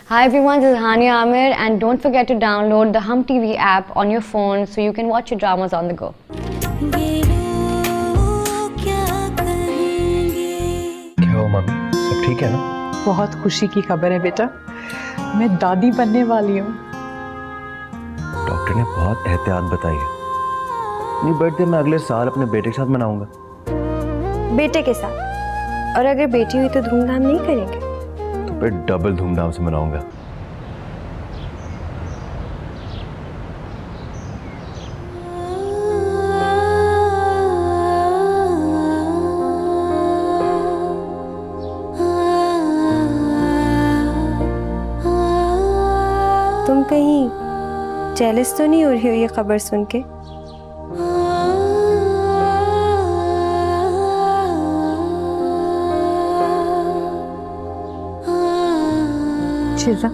Hi everyone, this is Hania Amir and don't forget to download the Hum TV app on your phone so you can watch your dramas on the go. क्या हो mummy, सब ठीक है ना? बहुत खुशी की खबर है बेटा, मैं दादी बनने वाली हूँ। डॉक्टर ने बहुत एहतियात बताई है। अपनी बर्थडे मैं अगले साल अपने बेटे के साथ मनाऊंगा। बेटे के साथ? और अगर बेटी हुई तो धूमधाम नहीं करेंगे? तो फिर डबल धूमधाम से मनाऊंगा। तुम कहीं जेलस तो नहीं हो रही हो ये खबर सुन के? शिजा,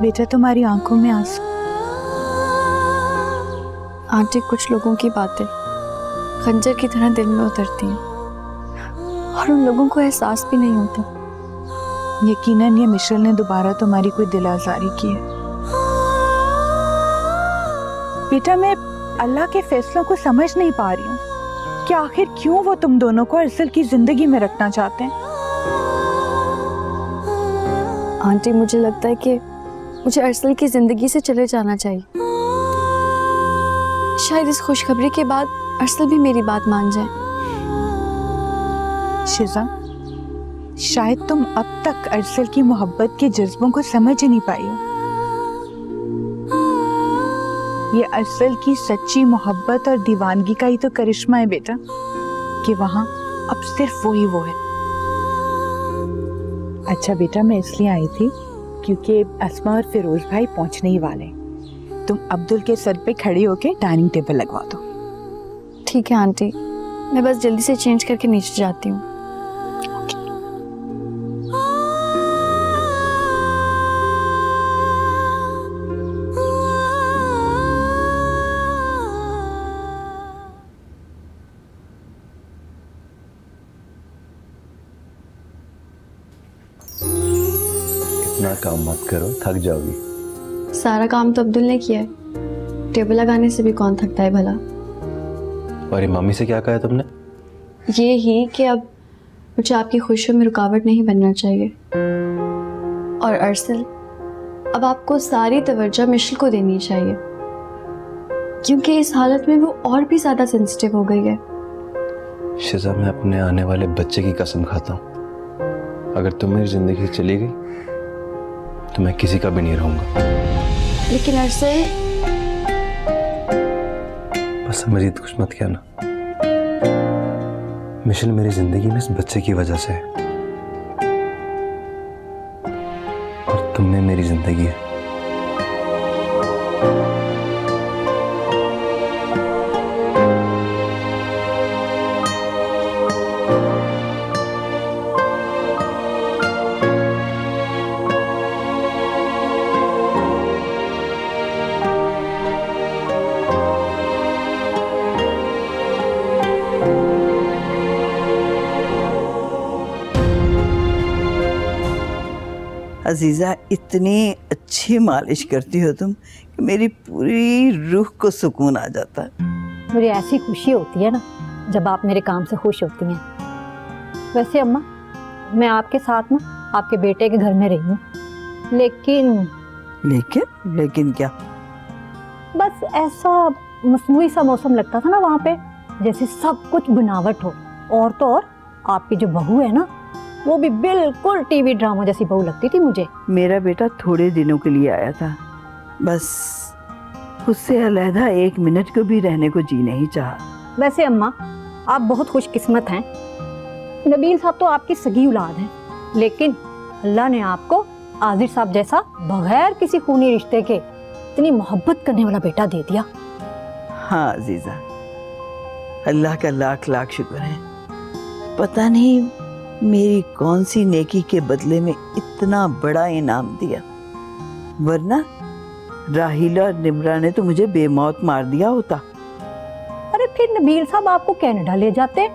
बेटा तुम्हारी आंखों में आंसू। आंटी, कुछ लोगों की बातें खंजर की तरह दिल में उतरती हैं और उन लोगों को एहसास भी नहीं होता। यकीनन ये मिशेल ने दोबारा तुम्हारी कोई दिल आज़ारी की है। बेटा, मैं अल्लाह के फैसलों को समझ नहीं पा रही हूँ कि आखिर क्यों वो तुम दोनों को अरसल की जिंदगी में रखना चाहते हैं। आंटी, मुझे लगता है कि मुझे अरसल की जिंदगी से चले जाना चाहिए। शायद इस खुशखबरी के बाद अरसल भी मेरी बात मान जाए। शिजा, शायद तुम अब तक अरसल की मोहब्बत के जज्बों को समझ ही नहीं पाई हो। ये अरसल की सच्ची मोहब्बत और दीवानगी का ही तो करिश्मा है बेटा, कि वहां अब सिर्फ वो ही वो है। अच्छा बेटा, मैं इसलिए आई थी क्योंकि अस्मा और फिरोज भाई पहुंचने ही वाले। तुम अब्दुल के सर पे खड़ी होके डाइनिंग टेबल लगवा दो। ठीक है आंटी, मैं बस जल्दी से चेंज करके नीचे जाती हूँ। इतना काम मत करो, थक जाओगी। सारा काम तो अब्दुल ने किया है, टेबल लगाने से भी कौन थकता है भला। और ये मम्मी से क्या कहा तुमने? ये ही कि अब मुझे आपकी खुशियों में रुकावट नहीं बनना चाहिए। और अरसल, अब आपको सारी तवज्जो मिशेल को देनी चाहिए, क्योंकि इस हालत में वो और भी ज्यादा सेंसिटिव हो गई है। शिजा, मैं अपने आने वाले बच्चे की कसम खाता हूँ, अगर तुम मेरी जिंदगी से चली गई तो मैं किसी का भी नहीं रहूंगा। लेकिन अरसल, बस मजीद कुछ मत कहना। मिशेल मेरी जिंदगी में इस बच्चे की वजह से है और तुम में मेरी जिंदगी है। अजीज़ा, इतनी अच्छी मालिश करती हो तुम कि मेरी पूरी रूह को सुकून आ जाता है। मुझे ऐसी खुशी होती है ना जब आप मेरे काम से खुश होती हैं। वैसे अम्मा, मैं आपके साथ ना आपके बेटे के घर में रही हूँ, लेकिन क्या? बस ऐसा मसनूई सा मौसम लगता था ना वहाँ पे, जैसे सब कुछ बनावट हो। और तो और आपकी जो बहू है ना, वो भी बिल्कुल टीवी ड्रामा जैसी बहू लगती थी मुझे। मेरा बेटा थोड़े दिनों के लिए आया था, बस उससे अलहदा एक मिनट को भी रहने को जी नहीं चाहा। वैसे अम्मा, आप बहुत खुशकिस्मत हैं। नबील साहब तो आपकी सगी औलाद हैं, लेकिन अल्लाह ने आपको आजिर साहब जैसा बगैर किसी खूनी रिश्ते के इतनी मोहब्बत करने वाला बेटा दे दिया। हाँ अजीजा, अल्लाह का लाख लाख शुक्र है। पता नहीं मेरी कौन सी नेकी के बदले में इतना बड़ा इनाम दिया, वरना राहिला और निमरा ने तो मुझे बेमौत मार दिया होता। अरे फिर नबील साहब आपको कनाडा ले जाते।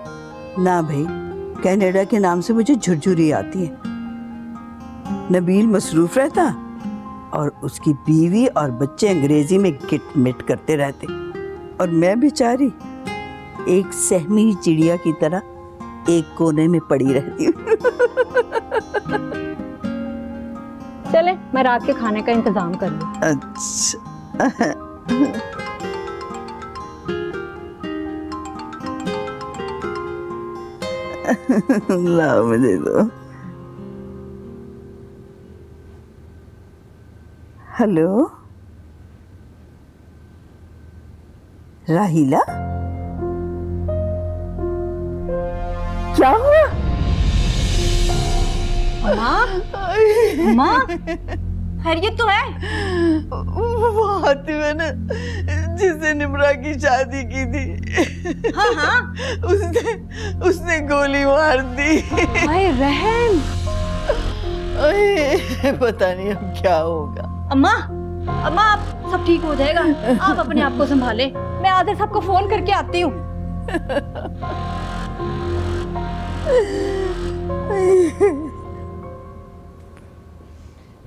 ना भाई, कनाडा के नाम से मुझे झुरझुरी आती है। नबील मसरूफ रहता और उसकी बीवी और बच्चे अंग्रेजी में गिट मिट करते रहते और मैं बेचारी एक सहमी चिड़िया की तरह एक कोने में पड़ी रहती हूँ। चले, मैं रात के खाने का इंतजाम कर लूं। अच्छा लाओ मुझे दो। हेलो राहिला, क्या हुआ? माँ, खैरियत तो है? वो हातिम है ना जिससे निम्रा की शादी की थी। हाँ हाँ, उसने गोली मार दी। हाय रहम। पता नहीं अब क्या होगा। अम्मा, अम्मा आप सब ठीक हो जाएगा, आप अपने आप को संभालें। मैं आदिल साहब को फोन करके आती हूँ।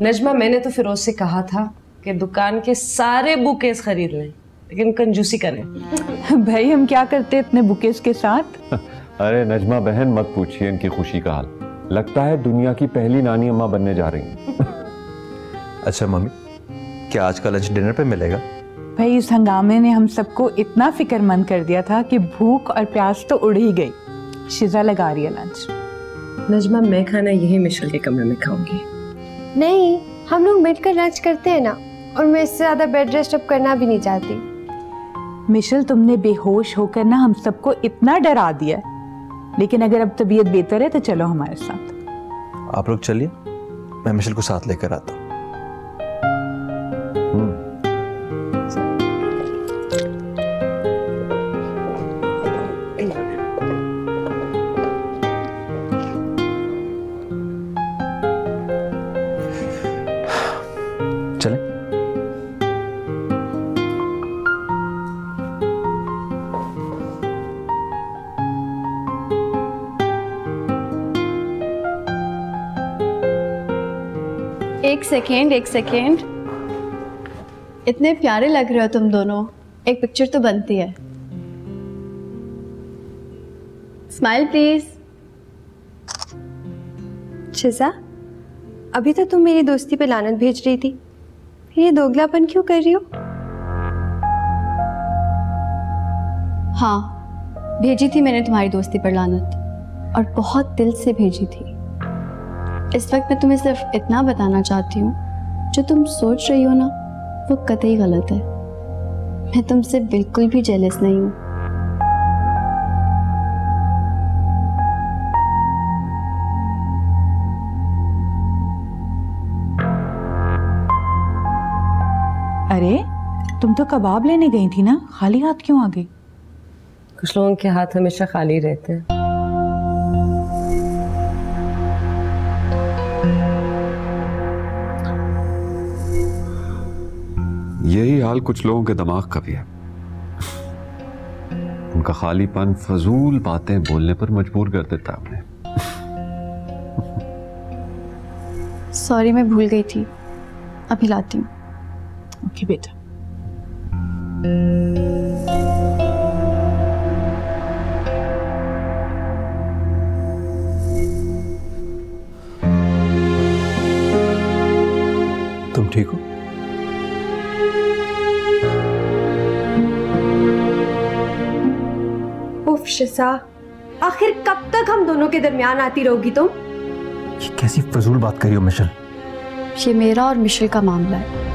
नजमा, मैंने तो फिरोज से कहा था कि दुकान के सारे बुकेस खरीद लें, लेकिन कंजूसी करें। भाई हम क्या करते इतने बुकेस के साथ? अरे नजमा बहन, मत पूछिए इनकी खुशी का हाल। लगता है दुनिया की पहली नानी अम्मा बनने जा रही हैं। अच्छा मम्मी, क्या आज का लंच डिनर पे मिलेगा? भाई इस हंगामे ने हम सबको इतना फिक्रमंद कर दिया था कि भूख और प्यास तो उड़ ही गई। शिजा लगा रही है लंच। नजमा, मैं खाना यही मिशेल के कमरे में खाऊंगी। नहीं, हम लोग मिलकर लंच करते हैं ना, और मैं इससे ज्यादा बेड रेस्ट अब करना भी नहीं चाहती। मिशेल, तुमने बेहोश होकर ना हम सबको इतना डरा दिया, लेकिन अगर अब तबीयत बेहतर है तो चलो हमारे साथ। आप लोग चलिए, मैं मिशेल को साथ लेकर आता हूँ। चले। एक सेकेंड, इतने प्यारे लग रहे हो तुम दोनों, एक पिक्चर तो बनती है। Smile please. शिजा, अभी तो तुम मेरी दोस्ती पे लानत भेज रही थी, फिर ये दोगलापन क्यों कर रही हो? हाँ, भेजी थी मैंने तुम्हारी दोस्ती पर लानत, और बहुत दिल से भेजी थी। इस वक्त मैं तुम्हें सिर्फ इतना बताना चाहती हूँ, जो तुम सोच रही हो ना वो कतई गलत है। मैं तुमसे बिल्कुल भी जेलस नहीं हूँ। अरे तुम तो कबाब लेने गई थी ना, खाली हाथ क्यों आ गई? कुछ लोगों के हाथ हमेशा खाली रहते हैं। यही हाल कुछ लोगों के दिमाग का भी है। उनका खालीपन फजूल बातें बोलने पर मजबूर कर देता है हमें। सॉरी, मैं भूल गई थी, अभी लाती हूँ। ओके बेटा। तुम ठीक हो? उफ शिजा, आखिर कब तक हम दोनों के दरमियान आती रहोगी तुम? ये कैसी फजूल बात करी हो मिशेल? ये मेरा और मिशेल का मामला है।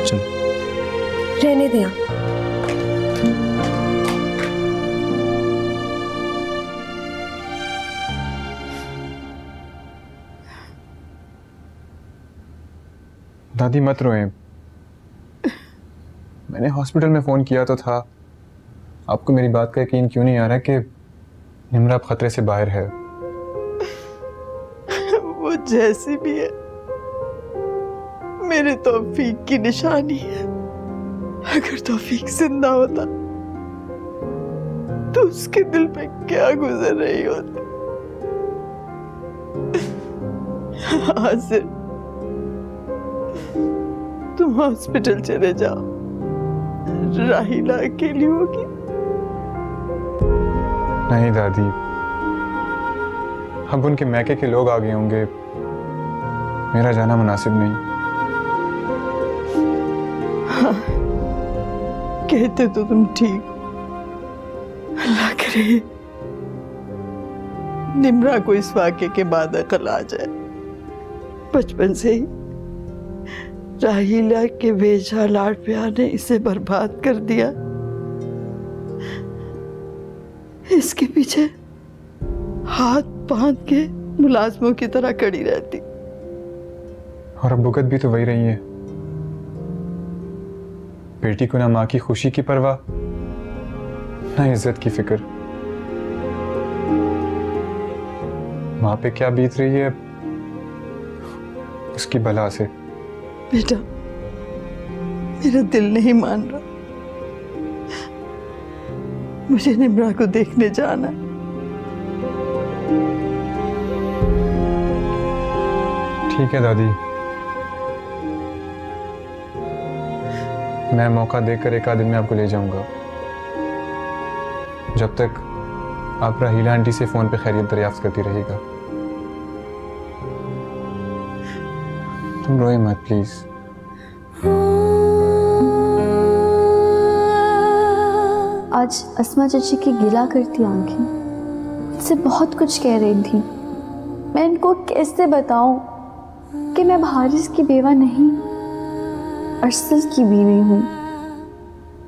चल। रहने दे आप। दादी मत रोएं। मैंने हॉस्पिटल में फ़ोन किया तो था। आपको मेरी बात का यकीन क्यों नहीं आ रहा कि निम्रा अब खतरे से बाहर है? वो जैसी भी है मेरे तौफीक की निशानी है। अगर तौफीक जिंदा होता तो उसके दिल पे क्या गुजर रही होती। आसिफ, तुम हॉस्पिटल चले जाओ, राहिला अकेली होगी। नहीं दादी, अब उनके मैके के लोग आ गए होंगे, मेरा जाना मुनासिब नहीं। हाँ, कहते तो तुम ठीक हो। अल्लाह करे निम्रा को इस वाक़े के बाद अकल आ जाए। बचपन से ही राहिला के बेजा लाड प्यार ने इसे बर्बाद कर दिया। इसके पीछे हाथ बांध के मुलाजमों की तरह खड़ी रहती। और अब भुगत भी तो वही रही है। बेटी को ना माँ की खुशी की परवाह, ना इज्जत की फिक्र। माँ पे क्या बीत रही है उसकी बला से। बेटा, मेरा दिल नहीं मान रहा, मुझे निम्रा को देखने जाना। ठीक है दादी, मैं मौका देकर एक आध दिन में आपको ले जाऊंगा। जब तक आप राहिला आंटी से फोन पे खैरियत दरियाफ्त करती रहेगा। तुम रोए मत प्लीज। आज अस्मा चाची की गिला करती आंखें मुझसे बहुत कुछ कह रही थी। मैं इनको कैसे बताऊं कि मैं हारिस की बेवा नहीं, अरसल की बीवी हूँ।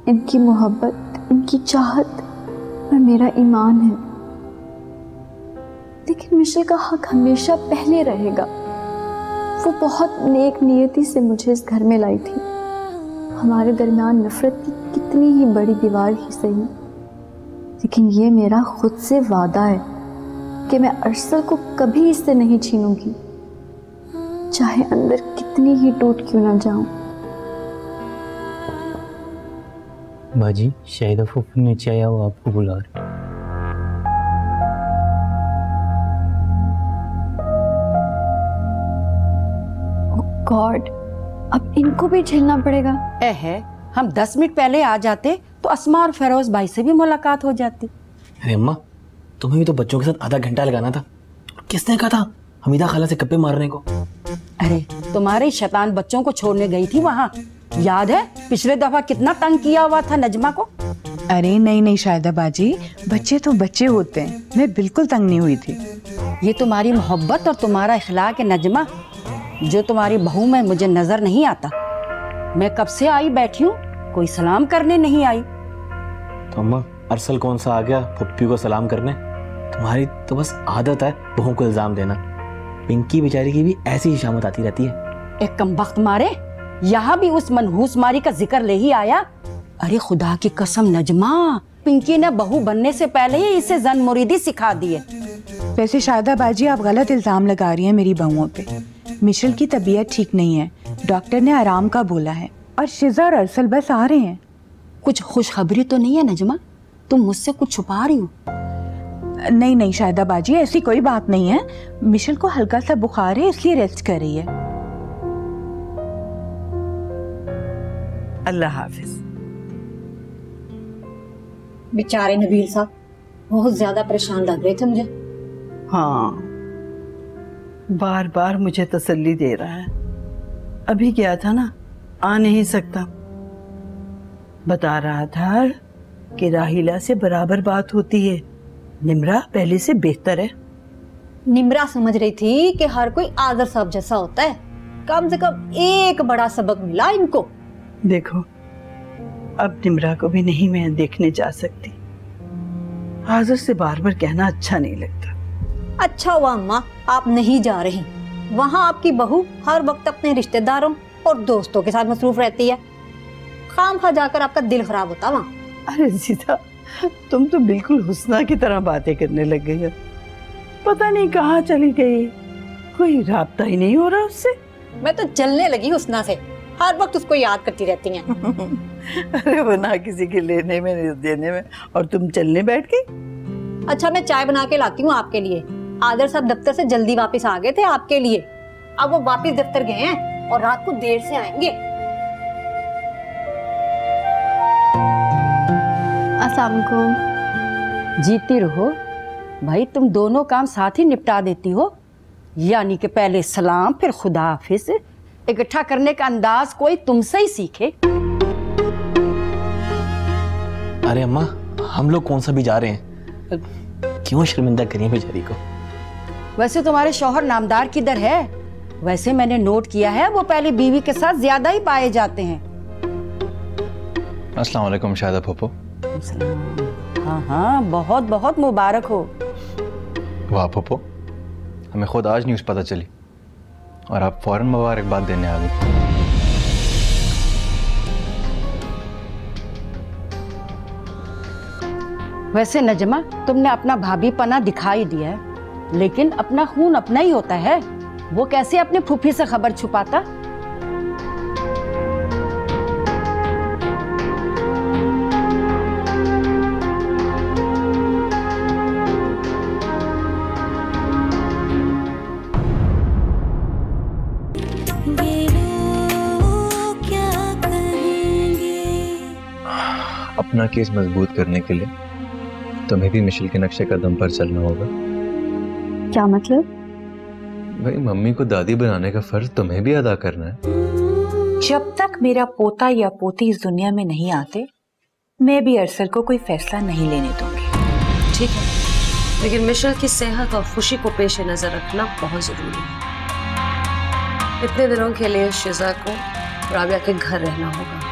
इनकी मोहब्बत, इनकी चाहत और मेरा ईमान है, लेकिन मिशेल का हक हमेशा पहले रहेगा। वो बहुत नेक नियति से मुझे इस घर में लाई थी। हमारे दरमियान नफरत की कितनी ही बड़ी दीवार ही सही, लेकिन ये मेरा खुद से वादा है कि मैं अरसल को कभी इससे नहीं छीनूंगी, चाहे अंदर कितनी ही टूट क्यों ना जाऊं। बाजी, शाहिदा फूफी नीचे आया, वो आपको बुला रही। गॉड, अब इनको भी झेलना पड़ेगा। है हम 10 मिनट पहले आ जाते तो अस्मा और फेरोज भाई से भी मुलाकात हो जाती। अरे अम्मा, तुम्हें भी तो बच्चों के साथ आधा घंटा लगाना था। किसने कहा था हमीदा खाला से गप्पे मारने को? अरे तुम्हारे शैतान बच्चों को छोड़ने गई थी वहाँ, याद है पिछले दफा कितना तंग किया हुआ था नजमा को। अरे नहीं नहीं शाहिदा बाजी, बच्चे तो बच्चे होते हैं, मैं बिल्कुल तंग नहीं हुई थी। ये तुम्हारी मोहब्बत और तुम्हारा इखलाक है नजमा, जो तुम्हारी बहू में मुझे नजर नहीं आता। मैं कब से आई बैठी हूँ, कोई सलाम करने नहीं आई। तो अम्मा, अरसल कौन सा आ गया पप्पी को सलाम करने? तुम्हारी तो बस आदत है बहू को इल्जाम देना। पिंकी बेचारी की भी ऐसी ही शामत आती रहती है। एक कमबख्त मारे, यहाँ भी उस मनहूस मारी का जिक्र ले ही आया। अरे खुदा की कसम नजमा, पिंकी ने बहू बनने से पहले ही इसे जन मुरीदी सिखा दी है। वैसे शाहिदा बाजी, आप गलत इल्जाम लगा रही हैं मेरी बहुओं पे। मिशेल की तबीयत ठीक नहीं है, डॉक्टर ने आराम का बोला है, और शिजा और अरसल बस आ रहे हैं। कुछ खुशखबरी तो नहीं है नजमा? तुम मुझसे कुछ छुपा रही हो? नहीं नहीं शाहिदा बाजी, ऐसी कोई बात नहीं है। मिशेल को हल्का सा बुखार है, इसलिए रेस्ट कर रही है। अल्लाह हाफिज। बेचारे नबील साहब बहुत ज्यादा परेशान लग रहे थे मुझे। हाँ, बार बार मुझे तसल्ली दे रहा है। अभी गया था ना, आ नहीं सकता। बता रहा था कि राहिला से बराबर बात होती है, निम्रा पहले से बेहतर है। निम्रा समझ रही थी कि हर कोई आदर साहब जैसा होता है, कम से कम एक बड़ा सबक मिला इनको। देखो, अब निम्रा को भी नहीं मैं देखने जा सकती। आदर से बार बार कहना अच्छा नहीं लगता। अच्छा हुआ अम्मा आप नहीं जा रही, वहाँ आपकी बहू हर वक्त अपने रिश्तेदारों और दोस्तों के साथ मसरूफ रहती है। खामखा जाकर आपका दिल खराब होता वहाँ। अरे सीता, तुम तो बिल्कुल हुस्ना की तरह बातें करने लग गई हो। पता नहीं कहाँ चली गई, कोई राब्ता ही नहीं हो रहा उससे। मैं तो जलने लगी हुस्ना से, हर वक्त उसको याद करती रहती हैं। अरे वो ना किसी के लेने में देने में, और तुम चलने बैठ गई। अच्छा मैं चाय बना के लाती हूँ आपके लिए। आदर साहब दफ्तर से जल्दी वापस आ गए थे आपके लिए। अब वो वापस दफ्तर गए हैं और रात को देर से आएंगे। अस्सलाम वालेकुम। जीती रहो भाई, तुम दोनों काम साथ ही निपटा देती हो। यानी कि पहले सलाम फिर खुदा हाफिज। इकट्ठा करने का अंदाज कोई तुमसे ही सीखे। अरे अम्मा, हम लोग कौन सा भी जा रहे हैं, क्यों शर्मिंदा करें बेचारी को। वैसे तुम्हारे शौहर नामदार किधर है? वैसे मैंने नोट किया है वो पहले बीवी के साथ ज्यादा ही पाए जाते हैं। अस्सलाम वालेकुम शाहिदा फूफो। हाँ हाँ, बहुत बहुत मुबारक हो। वाह फूफो, हमें खुद आज न्यूज़ पता चली और आप फौरन मुबारकबाद देने आ गई। वैसे नजमा, तुमने अपना भाभी पना दिखाई दिया है, लेकिन अपना खून अपना ही होता है। वो कैसे अपने फूफी से खबर छुपाता? अपना केस मजबूत करने के लिए तुम्हें भी मिशेल के नक्शे कदम पर चलना होगा। क्या मतलब? भाई मम्मी को दादी बनाने का फर्ज तुम्हें भी अदा करना है। जब तक मेरा पोता या पोती इस दुनिया में नहीं आते, मैं भी अरसल को कोई फैसला नहीं लेने दूंगी। ठीक है, लेकिन मिशेल की सेहत और खुशी को पेश नजर रखना बहुत जरूरी है। इतने दिनों के लिए शिजा को राबिया के घर रहना होगा।